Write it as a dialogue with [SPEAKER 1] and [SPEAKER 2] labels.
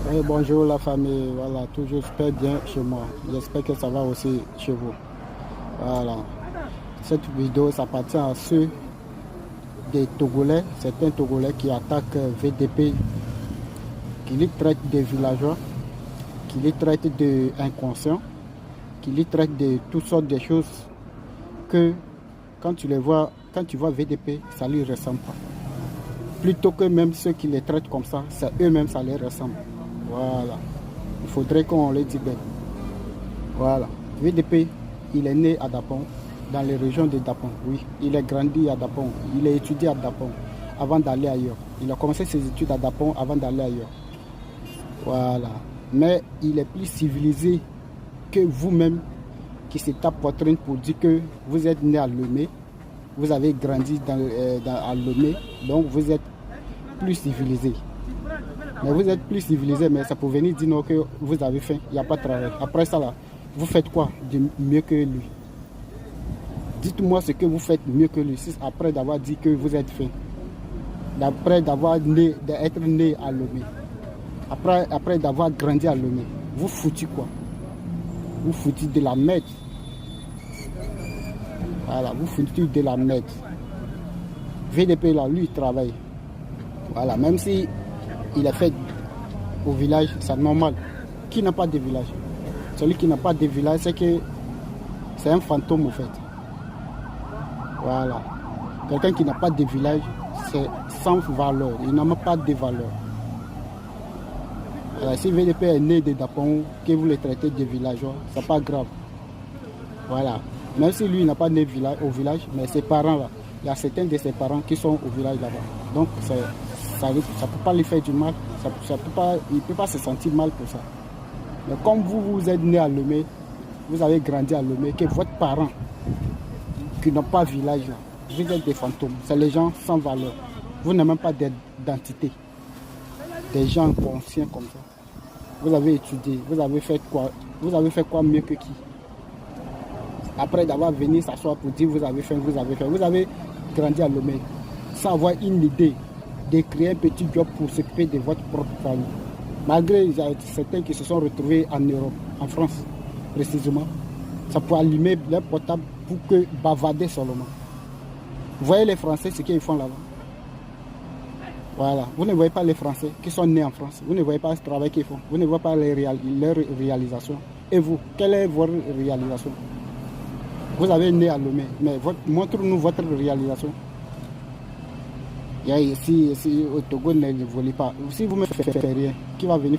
[SPEAKER 1] Oui, bonjour la famille, voilà, toujours super bien chez moi. J'espère que ça va aussi chez vous. Voilà. Cette vidéo s'appartient à ceux des Togolais, certains Togolais qui attaquent VDP, qui les traitent de villageois, qui les traitent d'inconscients, qui les traitent de toutes sortes de choses que quand tu les vois, quand tu vois VDP, ça ne lui ressemble pas. Plutôt que même ceux qui les traitent comme ça, c'est eux-mêmes ça les ressemble. Voilà. Il faudrait qu'on les dise bien. Voilà. VDP, il est né à Dapon, dans les régions de Dapon. Oui, il est grandi à Dapon. Il a étudié à Dapon avant d'aller ailleurs. Il a commencé ses études à Dapon avant d'aller ailleurs. Voilà. Mais il est plus civilisé que vous-même qui se tape poitrine pour dire que vous êtes né à Lomé. Vous avez grandi à Lomé. Donc vous êtes plus civilisé. Mais vous êtes plus civilisé, mais ça peut venir dire non, que vous avez faim, il n'y a pas de travail. Après ça, là, vous faites quoi de mieux que lui? Dites-moi ce que vous faites mieux que lui, après d'avoir dit que vous êtes faim. Après d'être né à Lomé. Après d'avoir grandi à Lomé. Vous foutez quoi? Vous foutez de la merde. Voilà, vous foutez de la merde. VDP, là, lui, il travaille. Voilà, même si il est fait au village, c'est normal. Qui n'a pas de village? Celui qui n'a pas de village, c'est que c'est un fantôme, en fait. Voilà. Quelqu'un qui n'a pas de village, c'est sans valeur. Il n'a même pas de valeur. Voilà. Si VDP est né de Dapon, que vous le traitez de villageois, c'est pas grave. Voilà. Même si lui n'a pas né au village, mais ses parents là, il y a certains de ses parents qui sont au village là-bas. Donc ça ne peut pas lui faire du mal, il ne peut pas se sentir mal pour ça. Mais comme vous êtes né à Lomé, vous avez grandi à Lomé, que votre parent qui n'ont pas village là, vous êtes des fantômes, c'est les gens sans valeur. Vous n'avez même pas d'identité. Des gens conscients comme ça. Vous avez étudié, vous avez fait quoi? Vous avez fait quoi mieux que qui? Après d'avoir venu s'asseoir pour dire vous avez fait, vous avez grandi à Lomé sans avoir une idée de créer un petit job pour s'occuper de votre propre famille. Malgré il y a certains qui se sont retrouvés en Europe, en France précisément, ça peut allumer leur portable pour que bavarder seulement. Vous voyez les Français, ce qu'ils font là-bas. Voilà, vous ne voyez pas les Français qui sont nés en France, vous ne voyez pas ce travail qu'ils font, vous ne voyez pas leur réalisation. Et vous, quelle est votre réalisation? Vous avez né à Lomé, mais montre-nous votre réalisation. Il y a ici au Togo, ne volez pas. Si vous ne faites rien, qui va venir?